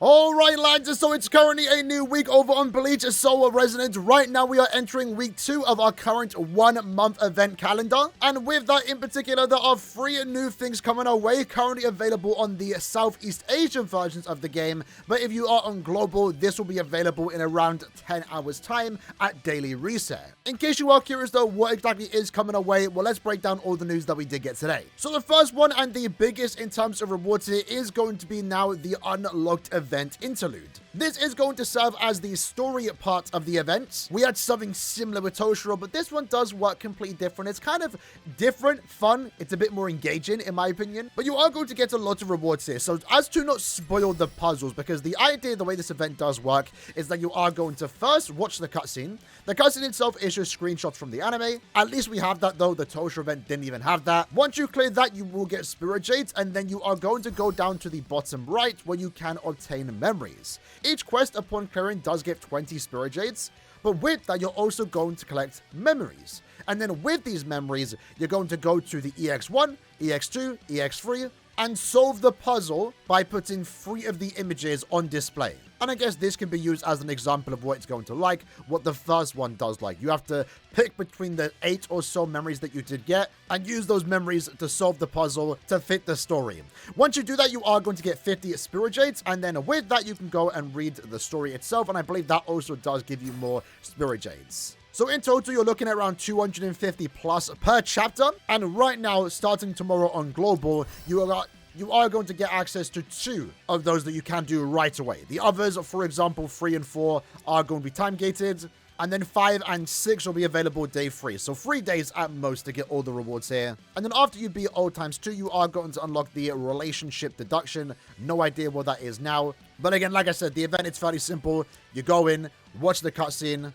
Alright lads, so it's currently a new week over on Bleach Soul Resonance. Right now we are entering week 2 of our current 1 month event calendar. And with that in particular, there are 3 new things coming our way, currently available on the Southeast Asian versions of the game. But if you are on global, this will be available in around 10 hours time at daily reset. In case you are curious though, what exactly is coming our way, well, let's break down all the news that we did get today. So the first one and the biggest in terms of rewards here is going to be now the unlocked event interlude. This is going to serve as the story part of the event. We had something similar with Toshiro, but this one does work completely different. It's kind of different, fun. It's a bit more engaging in my opinion, but you are going to get a lot of rewards here. So as to not spoil the puzzles, because the idea, the way this event does work is that you are going to first watch the cutscene. The cutscene itself is just screenshots from the anime. At least we have that though. The Toshiro event didn't even have that. Once you clear that, you will get spirit jades, and then you are going to go down to the bottom right where you can obtain memories. Each quest upon clearing does give 20 spirit jades, but with that you're also going to collect memories. And then with these memories, you're going to go to the EX1, EX2, EX3, and solve the puzzle by putting 3 of the images on display. And I guess this can be used as an example of what it's going to like, what the first one does like. You have to pick between the 8 or so memories that you did get and use those memories to solve the puzzle to fit the story. Once you do that, you are going to get 50 spirit jades, and then with that, you can go and read the story itself, and I believe that also does give you more spirit jades. So in total, you're looking at around 250 plus per chapter, and right now, starting tomorrow on Global, you are going to get access to 2 of those that you can do right away. The others, for example, 3 and 4 are going to be time gated, and then 5 and 6 will be available day 3. So 3 days at most to get all the rewards here. And then after you beat old times 2, you are going to unlock the relationship deduction. No idea what that is now. But again, like I said, the event is fairly simple. You go in, watch the cutscene,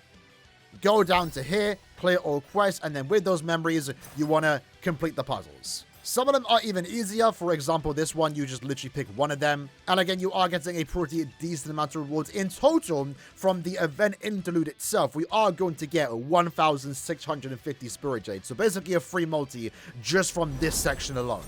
go down to here, clear all quests, and then with those memories, you want to complete the puzzles. Some of them are even easier. For example, this one, you just literally pick one of them. And again, you are getting a pretty decent amount of rewards in total from the event interlude itself. We are going to get 1,650 spirit jades. So basically a free multi just from this section alone.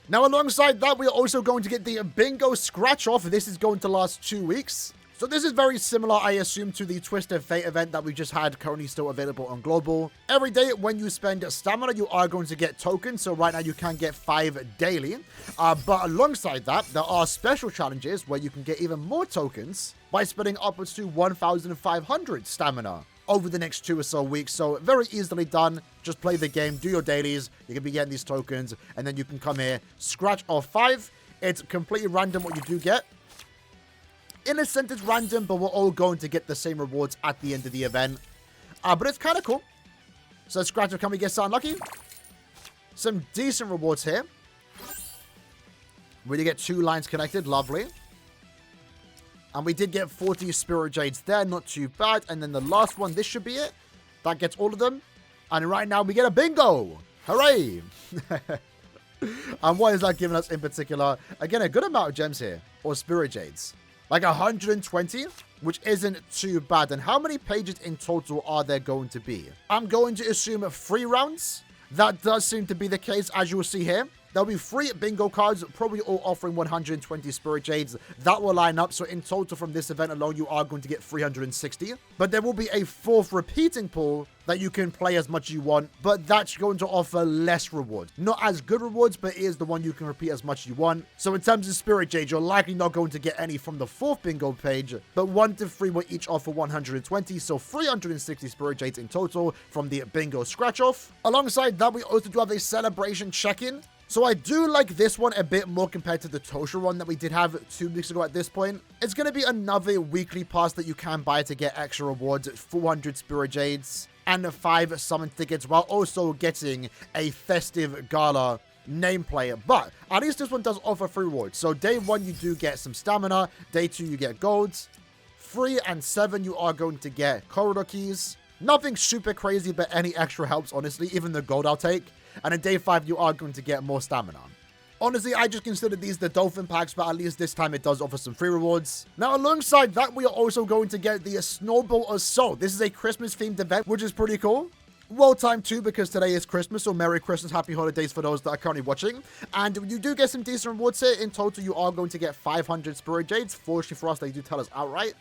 Now, alongside that, we are also going to get the bingo scratch off. This is going to last 2 weeks. So this is very similar, I assume, to the Twisted Fate event that we just had, currently still available on Global. Every day when you spend stamina, you are going to get tokens. So right now you can get 5 daily. But alongside that, there are special challenges where you can get even more tokens by spending upwards to 1,500 stamina over the next 2 or so weeks. So very easily done. Just play the game, do your dailies. You can be getting these tokens, and then you can come here, scratch off 5. It's completely random what you do get. In a sense, it's random, but we're all going to get the same rewards at the end of the event. But it's kind of cool. So, Scratcher, can we get something lucky? Some decent rewards here. We did get 2 lines connected. Lovely. And we did get 40 spirit jades there. Not too bad. And then the last one, this should be it. That gets all of them. And right now, we get a bingo. Hooray. And what is that giving us in particular? Again, a good amount of gems here. Or spirit jades. Like 120, which isn't too bad. And how many pages in total are there going to be? I'm going to assume 3 rounds. That does seem to be the case, as you will see here. There'll be 3 bingo cards, probably all offering 120 spirit jades. That will line up. So in total from this event alone, you are going to get 360. But there will be a 4th repeating pool that you can play as much as you want. But that's going to offer less rewards. Not as good rewards, but it is the one you can repeat as much as you want. So in terms of spirit jades, you're likely not going to get any from the 4th bingo page. But 1 to 3 will each offer 120. So 360 spirit jades in total from the bingo scratch off. Alongside that, we also do have a celebration check-in. So I do like this one a bit more compared to the Toshiro one that we did have 2 weeks ago at this point. It's going to be another weekly pass that you can buy to get extra rewards, 400 spirit jades and 5 summon tickets, while also getting a festive gala nameplate. But at least this one does offer 3 rewards. So day 1, you do get some stamina. Day 2, you get golds. 3 and 7, you are going to get corridor keys. Nothing super crazy, but any extra helps, honestly. Even the gold I'll take. And in day 5, you are going to get more stamina. Honestly, I just consider these the dolphin packs, but at least this time it does offer some free rewards. Now, alongside that, we are also going to get the Snowball Assault. This is a Christmas-themed event, which is pretty cool. well timed too, because today is Christmas, so Merry Christmas, Happy Holidays for those that are currently watching. And you do get some decent rewards here. In total, you are going to get 500 Spirit Jades. Fortunately for us, they do tell us outright.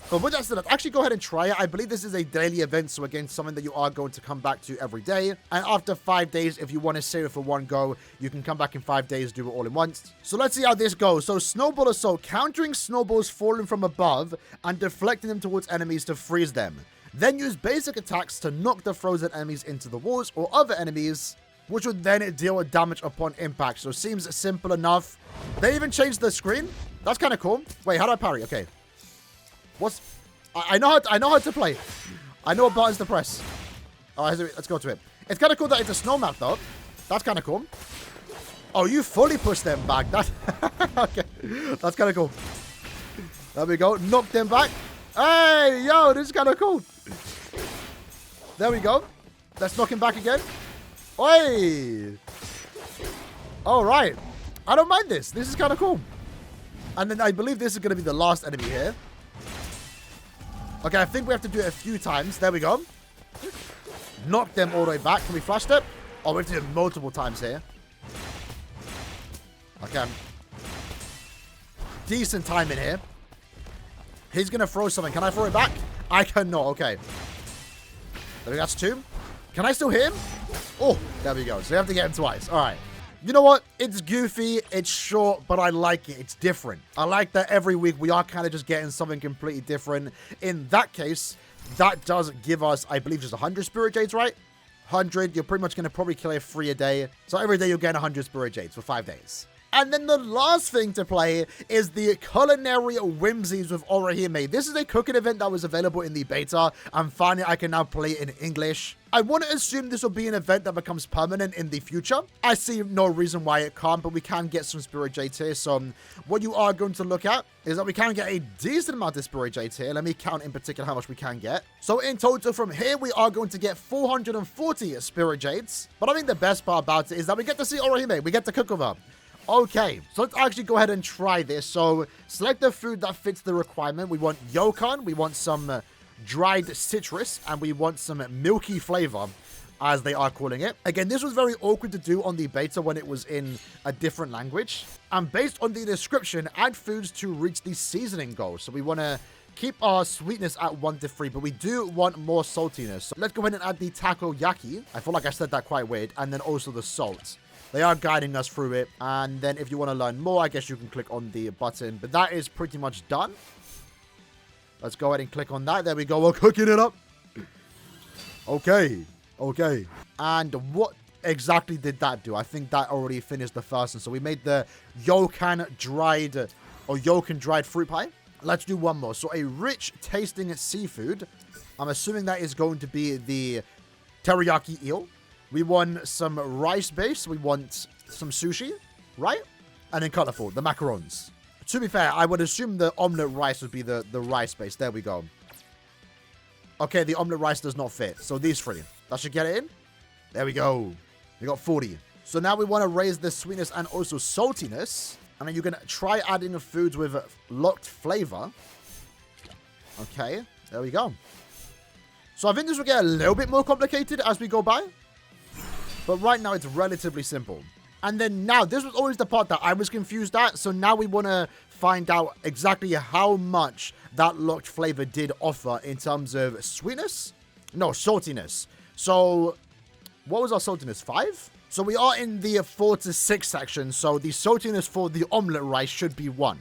But with that said, let's actually go ahead and try it. I believe this is a daily event, so again, something that you are going to come back to every day. And after 5 days, if you want to save it for one go, you can come back in 5 days, do it all in once. So let's see how this goes. So Snowball Assault, countering snowballs falling from above and deflecting them towards enemies to freeze them. Then use basic attacks to knock the frozen enemies into the walls or other enemies, which would then deal damage upon impact. So seems simple enough. They even changed the screen. That's kind of cool. Wait, how do I parry? Okay. What's... I know how to play. I know what buttons to press. All right, let's go to it. It's kind of cool that it's a snow map, though. That's kind of cool. Oh, you fully push them back. That's... okay. That's kind of cool. There we go. Knock them back. Hey, yo, this is kind of cool. There we go. Let's knock him back again. Oi. All right. I don't mind this. This is kind of cool. And then I believe this is going to be the last enemy here. Okay, I think we have to do it a few times. There we go. Knock them all the way back. Can we flash step? Oh, we have to do it multiple times here. Okay. Decent time in here. He's going to throw something. Can I throw it back? I cannot. Okay. There we go. That's 2. Can I still hit him? Oh, there we go. So we have to get him twice. All right. You know what? It's goofy, it's short, but I like it. It's different. I like that every week we are kind of just getting something completely different. In that case, that does give us, I believe, just 100 Spirit Jades, right? 100. You're pretty much going to probably kill 3 a day. So every day you'll get 100 Spirit Jades for 5 days. And then the last thing to play is the Culinary Whimsies with Orihime. This is a cooking event that was available in the beta, and finally I can now play it in English. I want to assume this will be an event that becomes permanent in the future. I see no reason why it can't, but we can get some Spirit Jades here. So what you are going to look at is that we can get a decent amount of Spirit Jades here. Let me count in particular how much we can get. So in total from here, we are going to get 440 Spirit Jades. But I think the best part about it is that we get to see Orihime. We get to cook with her. Okay, so let's actually go ahead and try this. So select the food that fits the requirement. We want yokan, we want some dried citrus, and we want some milky flavor, as they are calling it. Again, this was very awkward to do on the beta when it was in a different language. And based on the description, add foods to reach the seasoning goal. So we want to keep our sweetness at 1 to 3, but we do want more saltiness. So let's go ahead and add the takoyaki. I feel like I said that quite weird. And then also the salt. They are guiding us through it. And then if you want to learn more, I guess you can click on the button. But that is pretty much done. Let's go ahead and click on that. There we go. We're cooking it up. Okay. Okay. And what exactly did that do? I think that already finished the first one. So we made the yokan dried fruit pie. Let's do one more. So a rich tasting seafood. I'm assuming that is going to be the teriyaki eel. We want some rice base. We want some sushi, right? And then colorful, the macarons. To be fair, I would assume the omelet rice would be the rice base. There we go. Okay, the omelet rice does not fit. So these 3. That should get it in. There we go. We got 40. So now we want to raise the sweetness and also saltiness. And then you can try adding the foods with locked flavor. Okay, there we go. So I think this will get a little bit more complicated as we go by. But right now, it's relatively simple. And then now, this was always the part that I was confused at. So now we want to find out exactly how much that locked flavor did offer in terms of sweetness. No, saltiness. So what was our saltiness? 5? So we are in the 4 to 6 section. So the saltiness for the omelet rice should be 1.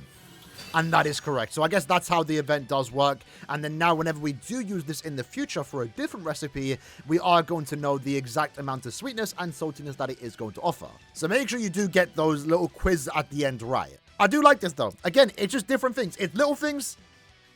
And that is correct. So I guess that's how the event does work. And then now whenever we do use this in the future for a different recipe, we are going to know the exact amount of sweetness and saltiness that it is going to offer. So make sure you do get those little quizzes at the end right. I do like this though. Again, it's just different things. It's little things.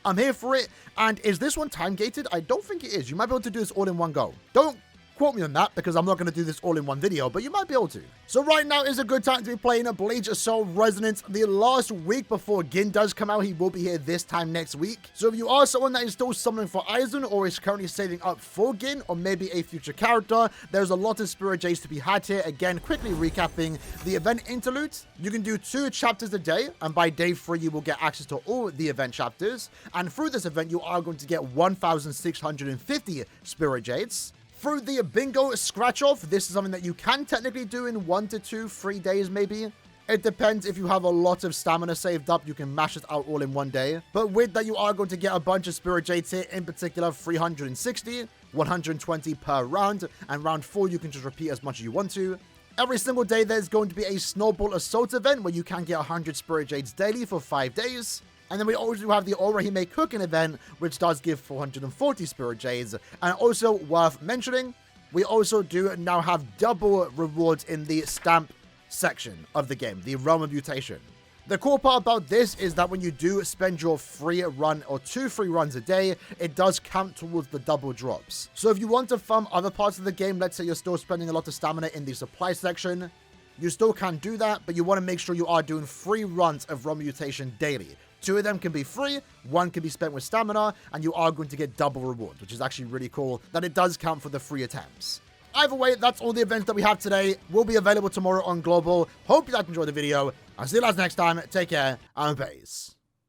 I'm here for it. And is this one time gated? I don't think it is. You might be able to do this all in one go. Don't quote me on that because I'm not going to do this all in one video, but you might be able to. So right now is a good time to be playing a Bleach Assault Resonance. The last week before Gin does come out, he will be here this time next week. So if you are someone that is still summoning for Aizen or is currently saving up for Gin or maybe a future character, there's a lot of Spirit Jades to be had here. Again, quickly recapping the event interlude. You can do 2 chapters a day, and by day 3, you will get access to all the event chapters. And through this event, you are going to get 1,650 Spirit Jades. Through the bingo scratch off, this is something that you can technically do in 1 to 2, 3 days maybe. It depends. If you have a lot of stamina saved up, you can mash it out all in one day. But with that, you are going to get a bunch of Spirit Jades here, in particular 360, 120 per round, and round 4 you can just repeat as much as you want to. Every single day there's going to be a Snowball Assault event where you can get 100 Spirit Jades daily for 5 days. And then we also have the Orihime Cooking event, which does give 440 Spirit Jades. And also worth mentioning, we also do now have double rewards in the stamp section of the game, the Realm of Mutation. The cool part about this is that when you do spend your free run or 2 free runs a day, it does count towards the double drops. So if you want to farm other parts of the game, let's say you're still spending a lot of stamina in the supply section, you still can do that, but you want to make sure you are doing 3 runs of Realm Mutation daily. 2 of them can be free, 1 can be spent with stamina, and you are going to get double rewards, which is actually really cool that it does count for the free attempts. Either way, that's all the events that we have today. Will be available tomorrow on Global. Hope you guys enjoyed the video. I'll see you guys next time. Take care and peace.